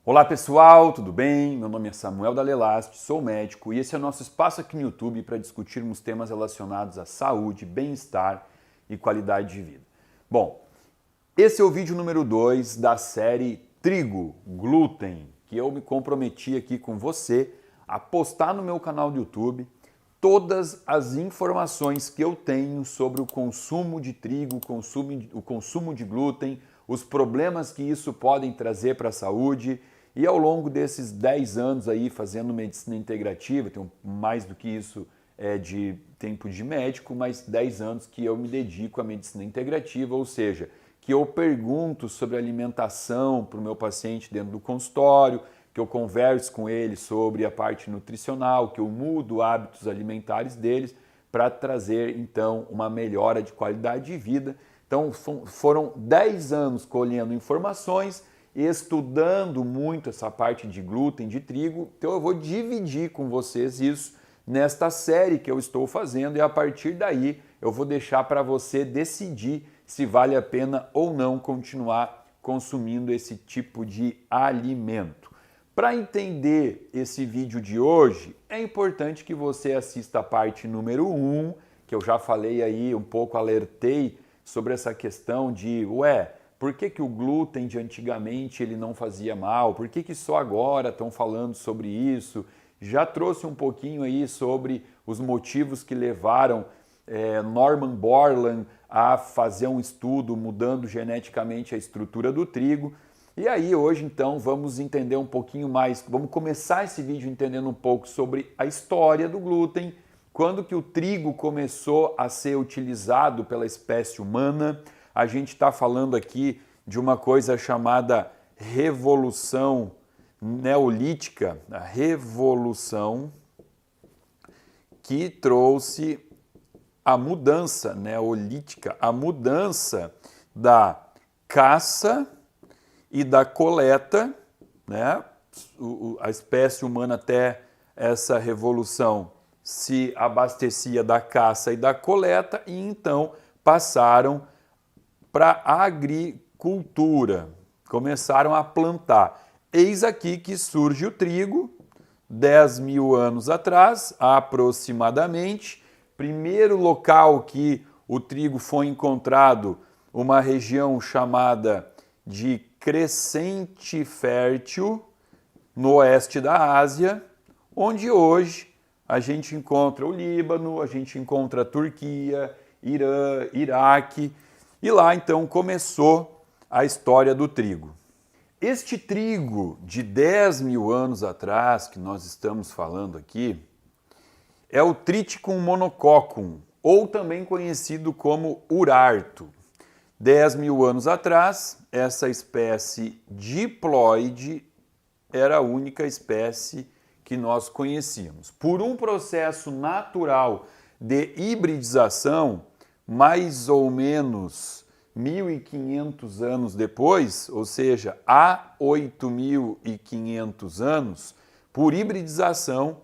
Olá pessoal, tudo bem? Meu nome é Samuel Dalelast, sou médico e esse é o nosso espaço aqui no YouTube para discutirmos temas relacionados à saúde, bem-estar e qualidade de vida. Bom, esse é o vídeo número 2 da série Trigo, Glúten, que eu me comprometi aqui com você a postar no meu canal do YouTube todas as informações que eu tenho sobre o consumo de trigo, o consumo de glúten, os problemas que isso podem trazer para a saúde. E ao longo desses 10 anos aí fazendo medicina integrativa, tenho mais do que isso de tempo de médico, mas 10 anos que eu me dedico à medicina integrativa, ou seja, que eu pergunto sobre alimentação para o meu paciente dentro do consultório, que eu converso com ele sobre a parte nutricional, que eu mudo hábitos alimentares deles para trazer então uma melhora de qualidade de vida. Então foram 10 anos colhendo informações, estudando muito essa parte de glúten, de trigo, então eu vou dividir com vocês isso nesta série que eu estou fazendo e a partir daí eu vou deixar para você decidir se vale a pena ou não continuar consumindo esse tipo de alimento. Para entender esse vídeo de hoje, é importante que você assista a parte número 1, que eu já falei aí, um pouco alertei sobre essa questão de, por que o glúten de antigamente ele não fazia mal? Por que só agora estão falando sobre isso? Já trouxe um pouquinho aí sobre os motivos que levaram Norman Borlaug a fazer um estudo mudando geneticamente a estrutura do trigo. E aí hoje então vamos entender um pouquinho mais, vamos começar esse vídeo entendendo um pouco sobre a história do glúten, quando que o trigo começou a ser utilizado pela espécie humana. A gente está falando aqui de uma coisa chamada Revolução Neolítica, a Revolução que trouxe a mudança neolítica, a mudança da caça e da coleta, né? A espécie humana até essa revolução se abastecia da caça e da coleta e então passaram para a agricultura, começaram a plantar. Eis aqui que surge o trigo, 10 mil anos atrás, aproximadamente. Primeiro local que o trigo foi encontrado, uma região chamada de Crescente Fértil, no oeste da Ásia, onde hoje a gente encontra o Líbano, a gente encontra a Turquia, Irã, Iraque, e lá então começou a história do trigo. Este trigo de 10 mil anos atrás, que nós estamos falando aqui, é o Triticum monococcum, ou também conhecido como urarto. 10 mil anos atrás, essa espécie diploide era a única espécie que nós conhecíamos. Por um processo natural de hibridização, mais ou menos 1.500 anos depois, ou seja, há 8.500 anos, por hibridização,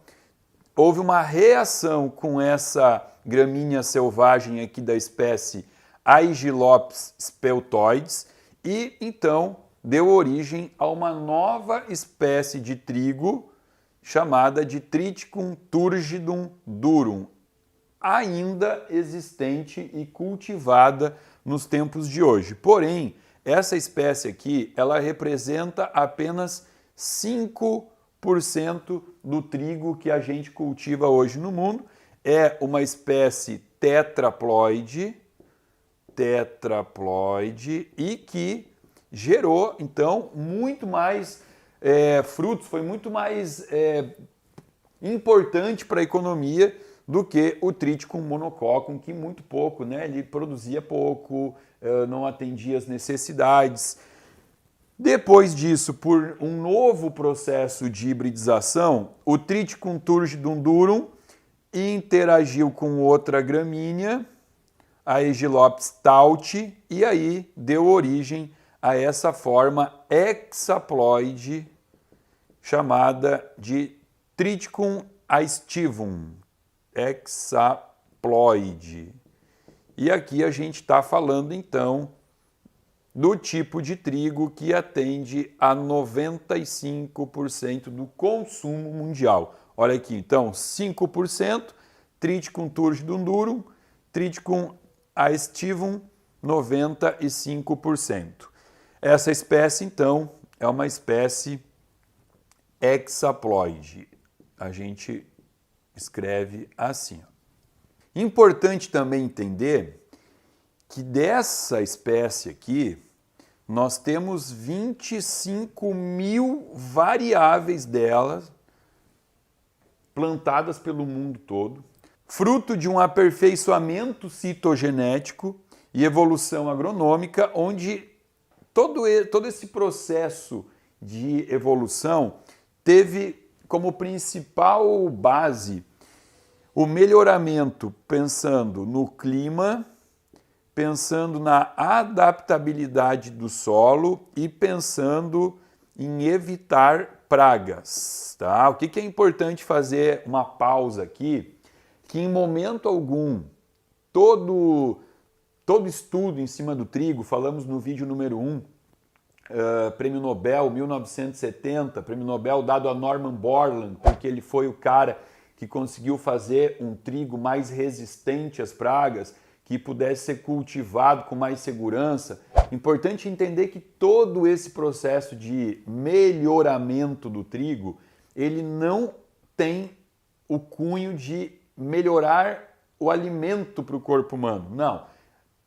houve uma reação com essa gramínea selvagem aqui da espécie Aegilops speltoides e então deu origem a uma nova espécie de trigo chamada de Triticum turgidum durum, ainda existente e cultivada nos tempos de hoje. Porém, essa espécie aqui, ela representa apenas 5% do trigo que a gente cultiva hoje no mundo. É uma espécie tetraploide e que gerou, então, muito mais frutos, foi muito mais importante para a economia do que o Triticum monococcum, que muito pouco, né? Ele produzia pouco, não atendia as necessidades. Depois disso, por um novo processo de hibridização, o Triticum turgidum durum interagiu com outra gramínea, a Aegilops taute, e aí deu origem a essa forma hexaploide chamada de Triticum aestivum, hexaploide. E aqui a gente está falando então do tipo de trigo que atende a 95% do consumo mundial. Olha aqui, então, 5%, Triticum turgidum durum, Triticum aestivum, 95%. Essa espécie, então, é uma espécie hexaploide. A gente escreve assim. Importante também entender que dessa espécie aqui, nós temos 25 mil variáveis delas plantadas pelo mundo todo, fruto de um aperfeiçoamento citogenético e evolução agronômica, onde todo esse processo de evolução teve como principal base o melhoramento pensando no clima, pensando na adaptabilidade do solo e pensando em evitar pragas. Tá? O que é importante fazer uma pausa aqui, que em momento algum, todo estudo em cima do trigo, falamos no vídeo número 1, Prêmio Nobel 1970, Prêmio Nobel dado a Norman Borlaug, porque ele foi o cara que conseguiu fazer um trigo mais resistente às pragas, que pudesse ser cultivado com mais segurança. Importante entender que todo esse processo de melhoramento do trigo, ele não tem o cunho de melhorar o alimento para o corpo humano. Não.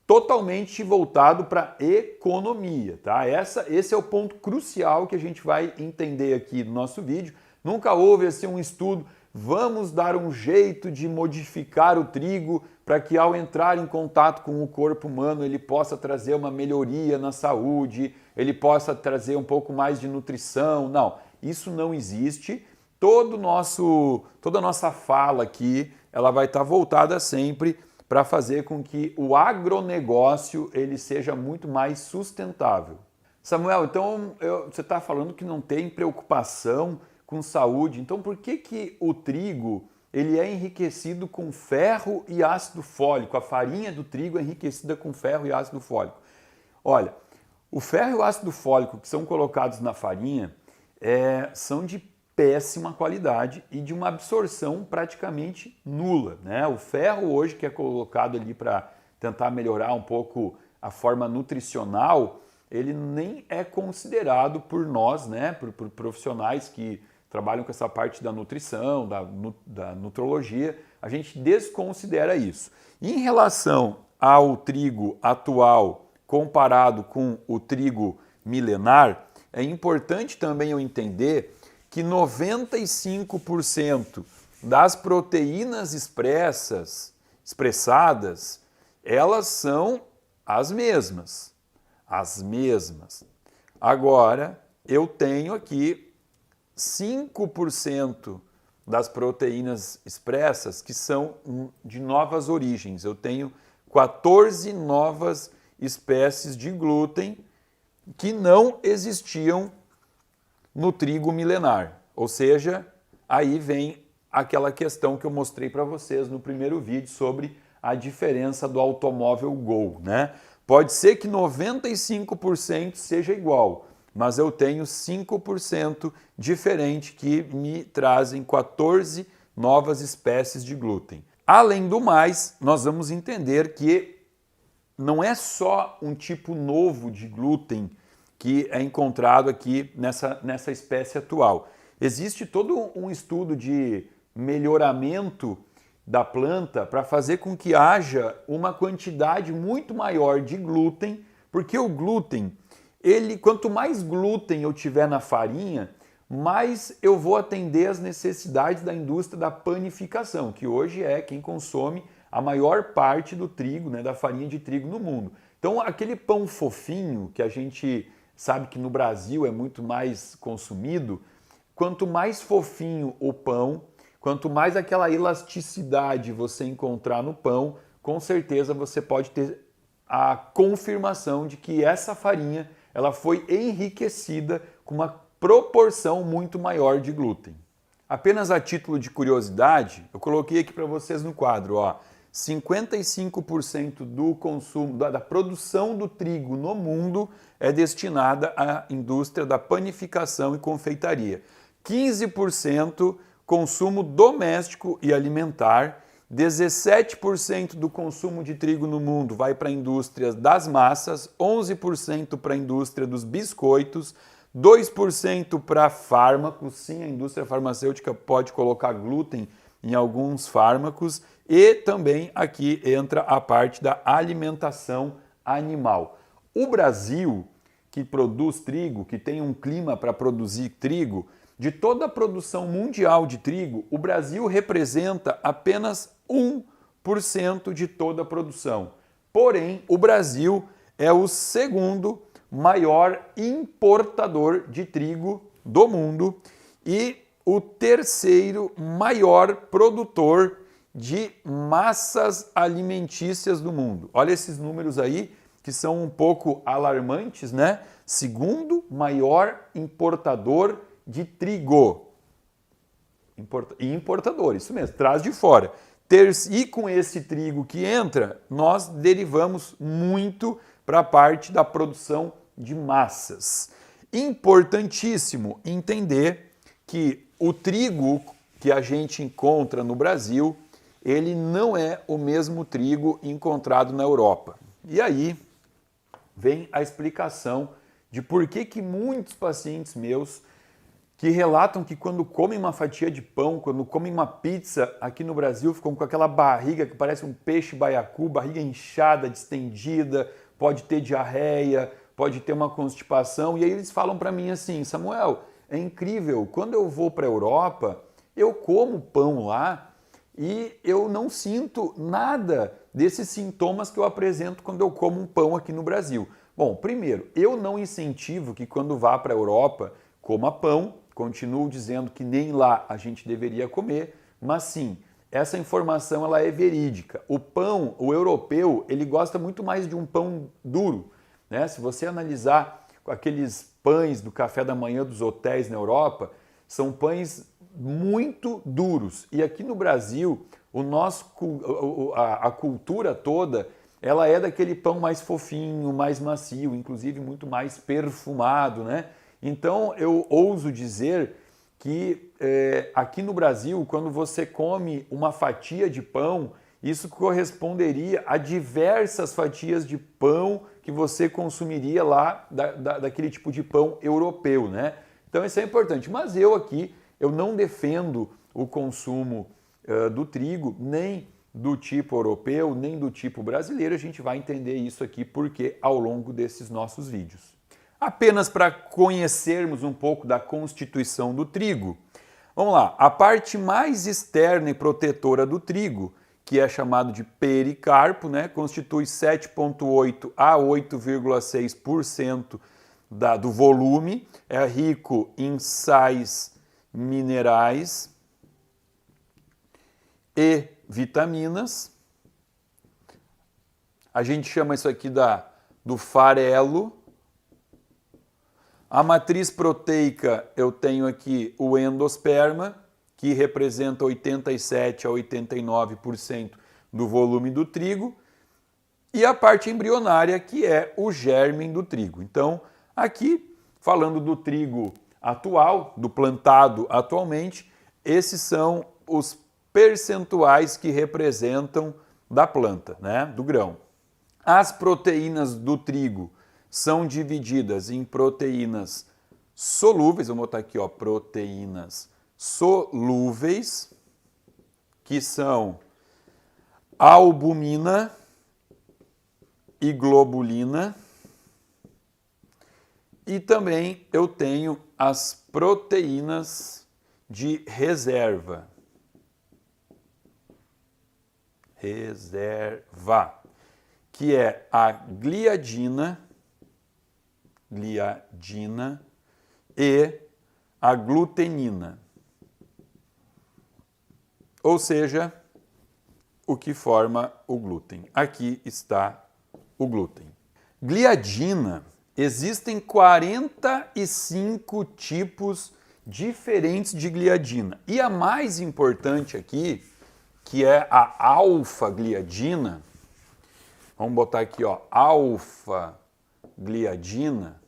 Totalmente voltado para a economia, tá? Esse é o ponto crucial que a gente vai entender aqui no nosso vídeo. Nunca houve assim um estudo, vamos dar um jeito de modificar o trigo para que ao entrar em contato com o corpo humano ele possa trazer uma melhoria na saúde, ele possa trazer um pouco mais de nutrição. Não, isso não existe. Toda a nossa fala aqui, ela vai estar voltada sempre para fazer com que o agronegócio ele seja muito mais sustentável. Samuel, então você está falando que não tem preocupação com saúde, então por que o trigo ele é enriquecido com ferro e ácido fólico? A farinha do trigo é enriquecida com ferro e ácido fólico. Olha, o ferro e o ácido fólico que são colocados na farinha são de péssima qualidade e de uma absorção praticamente nula, né? O ferro hoje que é colocado ali para tentar melhorar um pouco a forma nutricional, ele nem é considerado por nós, né, por profissionais que trabalham com essa parte da nutrição, da nutrologia, a gente desconsidera isso. Em relação ao trigo atual comparado com o trigo milenar, é importante também eu entender que 95% das proteínas expressadas, elas são as mesmas. As mesmas. Agora, eu tenho aqui 5% das proteínas expressas que são de novas origens. Eu tenho 14 novas espécies de glúten que não existiam no trigo milenar. Ou seja, aí vem aquela questão que eu mostrei para vocês no primeiro vídeo sobre a diferença do automóvel Gol, né? Pode ser que 95% seja igual, mas eu tenho 5% diferente que me trazem 14 novas espécies de glúten. Além do mais, nós vamos entender que não é só um tipo novo de glúten que é encontrado aqui nessa espécie atual. Existe todo um estudo de melhoramento da planta para fazer com que haja uma quantidade muito maior de glúten, porque o glúten, quanto mais glúten eu tiver na farinha, mais eu vou atender às necessidades da indústria da panificação, que hoje é quem consome a maior parte do trigo, né, da farinha de trigo no mundo. Então aquele pão fofinho que a gente sabe que no Brasil é muito mais consumido, quanto mais fofinho o pão, quanto mais aquela elasticidade você encontrar no pão, com certeza você pode ter a confirmação de que essa farinha ela foi enriquecida com uma proporção muito maior de glúten. Apenas a título de curiosidade, eu coloquei aqui para vocês no quadro, ó, 55% do consumo, da produção do trigo no mundo é destinada à indústria da panificação e confeitaria. 15% consumo doméstico e alimentar, 17% do consumo de trigo no mundo vai para a indústria das massas, 11% para a indústria dos biscoitos, 2% para fármacos, sim, a indústria farmacêutica pode colocar glúten em alguns fármacos, e também aqui entra a parte da alimentação animal. O Brasil, que produz trigo, que tem um clima para produzir trigo, de toda a produção mundial de trigo, o Brasil representa apenas 1% de toda a produção. Porém, o Brasil é o segundo maior importador de trigo do mundo e o terceiro maior produtor de massas alimentícias do mundo. Olha esses números aí que são um pouco alarmantes, né? Segundo maior importador de trigo. Importador, isso mesmo, traz de fora. E com esse trigo que entra, nós derivamos muito para a parte da produção de massas. Importantíssimo entender que o trigo que a gente encontra no Brasil, ele não é o mesmo trigo encontrado na Europa. E aí vem a explicação de por que muitos pacientes meus que relatam que quando comem uma fatia de pão, quando comem uma pizza aqui no Brasil, ficam com aquela barriga que parece um peixe baiacu, barriga inchada, distendida, pode ter diarreia, pode ter uma constipação. E aí eles falam para mim assim: Samuel, é incrível, quando eu vou para a Europa, eu como pão lá e eu não sinto nada desses sintomas que eu apresento quando eu como um pão aqui no Brasil. Bom, primeiro, eu não incentivo que quando vá para a Europa coma pão, continuo dizendo que nem lá a gente deveria comer, mas sim, essa informação ela é verídica. O pão, o europeu, ele gosta muito mais de um pão duro, né? Se você analisar aqueles pães do café da manhã dos hotéis na Europa, são pães muito duros. E aqui no Brasil, a cultura toda, ela é daquele pão mais fofinho, mais macio, inclusive muito mais perfumado, né? Então eu ouso dizer que aqui no Brasil, quando você come uma fatia de pão, isso corresponderia a diversas fatias de pão que você consumiria lá daquele tipo de pão europeu, né? Então isso é importante. Mas eu aqui, eu não defendo o consumo do trigo, nem do tipo europeu, nem do tipo brasileiro. A gente vai entender isso aqui porque ao longo desses nossos vídeos. Apenas para conhecermos um pouco da constituição do trigo. Vamos lá, a parte mais externa e protetora do trigo, que é chamado de pericarpo, né, constitui 7,8 a 8,6% do volume, é rico em sais minerais e vitaminas. A gente chama isso aqui do farelo. A matriz proteica, eu tenho aqui o endosperma, que representa 87 a 89% do volume do trigo, e a parte embrionária, que é o germe do trigo. Então, aqui, falando do trigo atual, do plantado atualmente, esses são os percentuais que representam da planta, né, do grão. As proteínas do trigo são divididas em proteínas solúveis, vou botar aqui, ó, proteínas solúveis, que são albumina e globulina, e também eu tenho as proteínas de reserva. Que é a gliadina e a glutenina. Ou seja, o que forma o glúten. Aqui está o glúten. Gliadina, existem 45 tipos diferentes de gliadina. E a mais importante aqui, que é a alfa-gliadina, vamos botar aqui, ó, alfa-gliadina,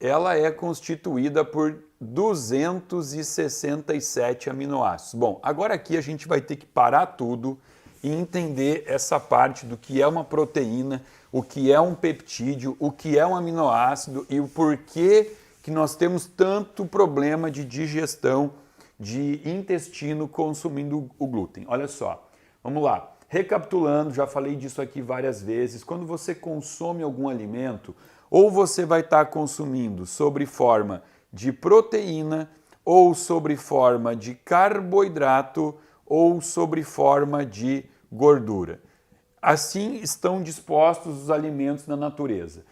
ela é constituída por 267 aminoácidos. Bom, agora aqui a gente vai ter que parar tudo e entender essa parte do que é uma proteína, o que é um peptídeo, o que é um aminoácido e o porquê que nós temos tanto problema de digestão de intestino consumindo o glúten. Olha só, vamos lá. Recapitulando, já falei disso aqui várias vezes, quando você consome algum alimento, ou você vai estar consumindo sob forma de proteína, ou sob forma de carboidrato, ou sob forma de gordura. Assim estão dispostos os alimentos na natureza.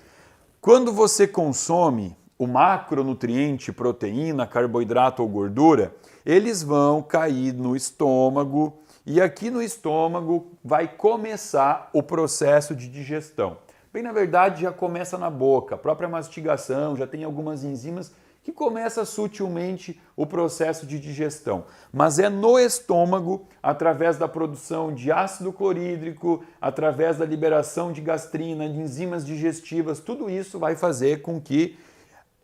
Quando você consome o macronutriente, proteína, carboidrato ou gordura, eles vão cair no estômago e aqui no estômago vai começar o processo de digestão. Bem, na verdade, já começa na boca, a própria mastigação, já tem algumas enzimas que começa sutilmente o processo de digestão. Mas é no estômago, através da produção de ácido clorídrico, através da liberação de gastrina, de enzimas digestivas, tudo isso vai fazer com que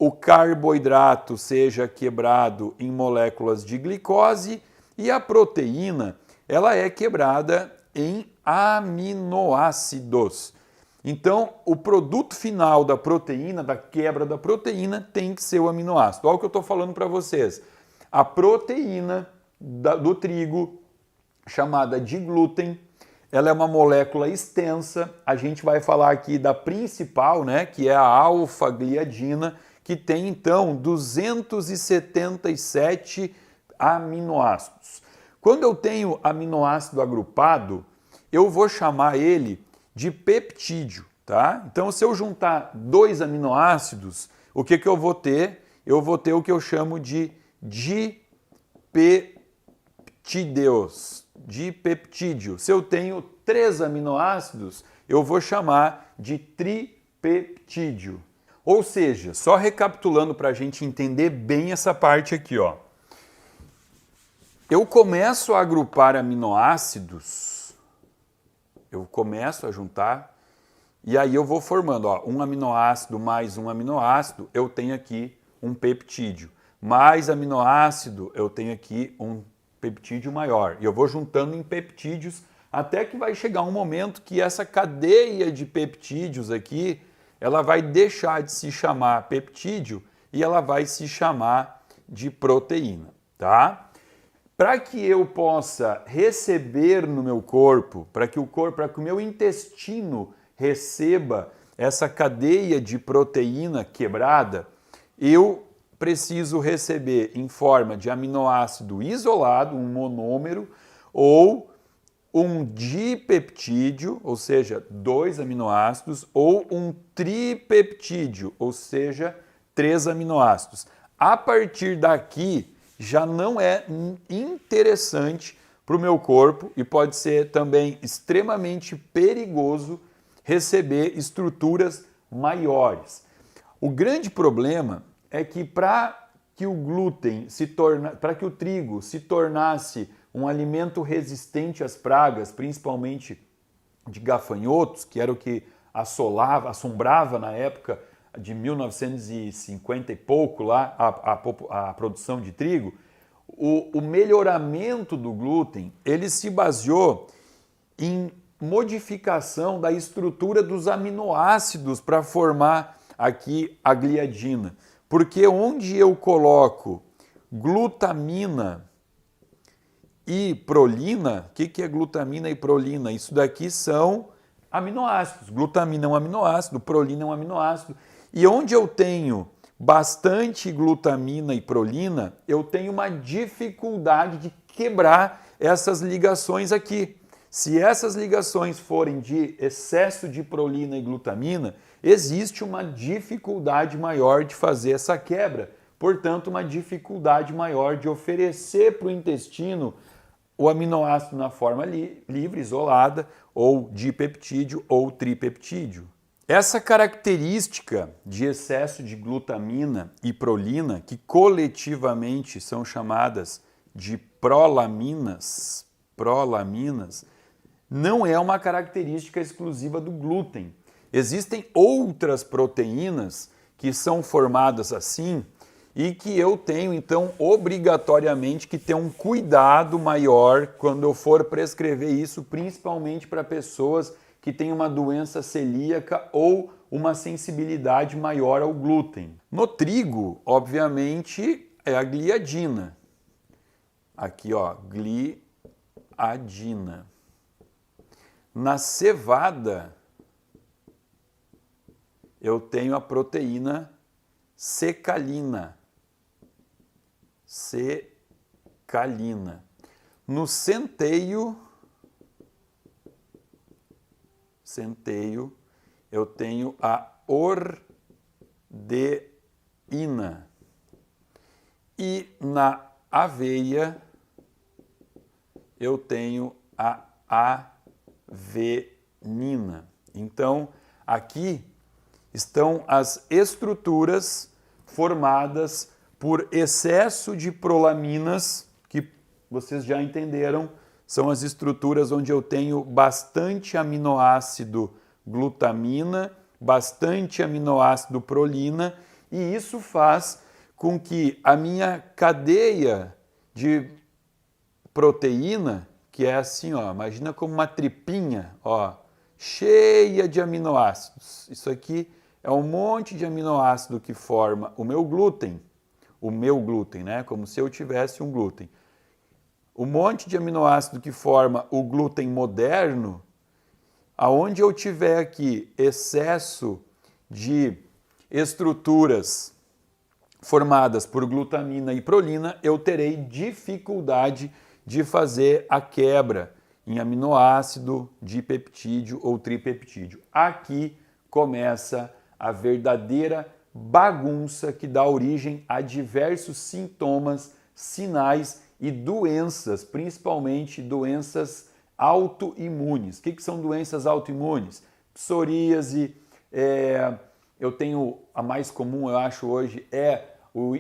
o carboidrato seja quebrado em moléculas de glicose e a proteína, ela é quebrada em aminoácidos. Então, o produto final da proteína, da quebra da proteína, tem que ser o aminoácido. Olha o que eu estou falando para vocês. A proteína do trigo, chamada de glúten, ela é uma molécula extensa. A gente vai falar aqui da principal, né, que é a alfa-gliadina, que tem, então, 277 aminoácidos. Quando eu tenho aminoácido agrupado, eu vou chamar ele de peptídeo, tá? Então, se eu juntar dois aminoácidos, o que eu vou ter? Eu vou ter o que eu chamo de dipeptídeo. Se eu tenho 3 aminoácidos, eu vou chamar de tripeptídeo. Ou seja, só recapitulando para a gente entender bem essa parte aqui, ó. Eu começo a agrupar aminoácidos, eu começo a juntar, e aí eu vou formando, ó, um aminoácido mais um aminoácido, eu tenho aqui um peptídeo. Mais aminoácido, eu tenho aqui um peptídeo maior. E eu vou juntando em peptídeos até que vai chegar um momento que essa cadeia de peptídeos aqui, ela vai deixar de se chamar peptídeo e ela vai se chamar de proteína, tá? Para que eu possa receber no meu corpo, para que o meu intestino receba essa cadeia de proteína quebrada, eu preciso receber em forma de aminoácido isolado, um monômero, ou um dipeptídeo, ou seja, 2 aminoácidos, ou um tripeptídeo, ou seja, 3 aminoácidos. A partir daqui, já não é interessante para o meu corpo e pode ser também extremamente perigoso receber estruturas maiores. O grande problema é que para que o trigo se tornasse um alimento resistente às pragas, principalmente de gafanhotos, que era o que assombrava na época de 1950 e pouco lá a produção de trigo, o melhoramento do glúten, ele se baseou em modificação da estrutura dos aminoácidos para formar aqui a gliadina. Porque onde eu coloco glutamina e prolina, o que é glutamina e prolina? Isso daqui são aminoácidos. Glutamina é um aminoácido, prolina é um aminoácido. E onde eu tenho bastante glutamina e prolina, eu tenho uma dificuldade de quebrar essas ligações aqui. Se essas ligações forem de excesso de prolina e glutamina, existe uma dificuldade maior de fazer essa quebra. Portanto, uma dificuldade maior de oferecer para o intestino o aminoácido na forma livre, isolada, ou dipeptídeo ou tripeptídeo. Essa característica de excesso de glutamina e prolina, que coletivamente são chamadas de prolaminas, prolaminas, não é uma característica exclusiva do glúten. Existem outras proteínas que são formadas assim e que eu tenho, então, obrigatoriamente que ter um cuidado maior quando eu for prescrever isso, principalmente para pessoas que têm uma doença celíaca ou uma sensibilidade maior ao glúten. No trigo, obviamente, é a gliadina. Aqui, ó, gliadina. Na cevada, eu tenho a proteína secalina. Secalina. No centeio, eu tenho a ordeína. E na aveia, eu tenho a avenina. Então, aqui estão as estruturas formadas por excesso de prolaminas, que vocês já entenderam, são as estruturas onde eu tenho bastante aminoácido glutamina, bastante aminoácido prolina, e isso faz com que a minha cadeia de proteína, que é assim, ó, imagina como uma tripinha, ó, cheia de aminoácidos. Isso aqui é um monte de aminoácido que forma o meu glúten, né? Como se eu tivesse um glúten. O monte de aminoácido que forma o glúten moderno, aonde eu tiver aqui excesso de estruturas formadas por glutamina e prolina, eu terei dificuldade de fazer a quebra em aminoácido, dipeptídeo ou tripeptídeo. Aqui começa a verdadeira bagunça que dá origem a diversos sintomas, sinais e doenças, principalmente doenças autoimunes. O que são doenças autoimunes? Psoríase, eu tenho a mais comum, eu acho hoje, é o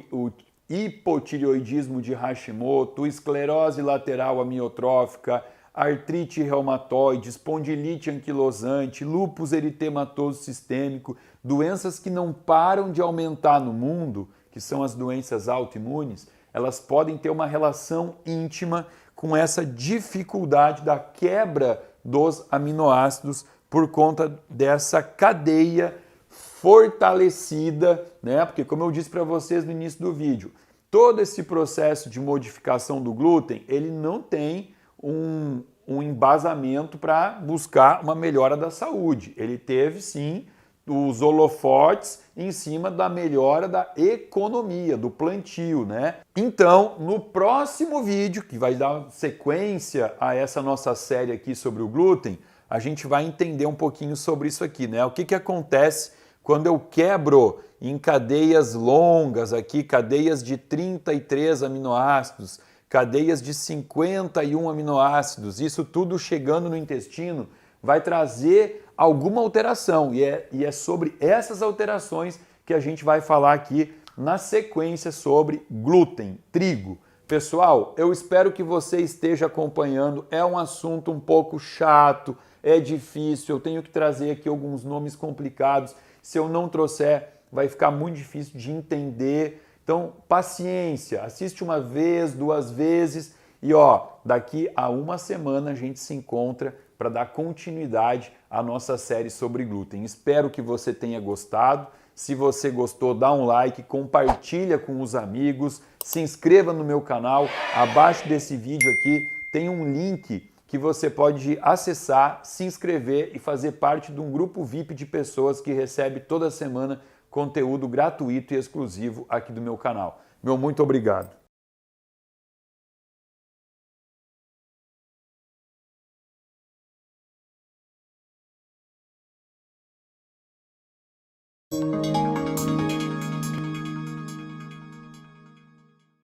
hipotireoidismo de Hashimoto, esclerose lateral amiotrófica, artrite reumatoide, espondilite anquilosante, lúpus eritematoso sistêmico, doenças que não param de aumentar no mundo, que são as doenças autoimunes, elas podem ter uma relação íntima com essa dificuldade da quebra dos aminoácidos por conta dessa cadeia fortalecida, né? Porque como eu disse para vocês no início do vídeo, todo esse processo de modificação do glúten, ele não tem um embasamento para buscar uma melhora da saúde. Ele teve sim os holofotes em cima da melhora da economia, do plantio, né? Então, no próximo vídeo, que vai dar sequência a essa nossa série aqui sobre o glúten, a gente vai entender um pouquinho sobre isso aqui, né? O que acontece quando eu quebro em cadeias longas aqui, cadeias de 33 aminoácidos, cadeias de 51 aminoácidos, isso tudo chegando no intestino vai trazer alguma alteração e é sobre essas alterações que a gente vai falar aqui na sequência sobre glúten, trigo. Pessoal, eu espero que você esteja acompanhando, é um assunto um pouco chato, é difícil, eu tenho que trazer aqui alguns nomes complicados, se eu não trouxer vai ficar muito difícil de entender. Então, paciência, assiste uma vez, duas vezes e ó, daqui a uma semana a gente se encontra para dar continuidade à nossa série sobre glúten. Espero que você tenha gostado. Se você gostou, dá um like, compartilha com os amigos, se inscreva no meu canal. Abaixo desse vídeo aqui tem um link que você pode acessar, se inscrever e fazer parte de um grupo VIP de pessoas que recebe toda semana conteúdo gratuito e exclusivo aqui do meu canal. Meu muito obrigado.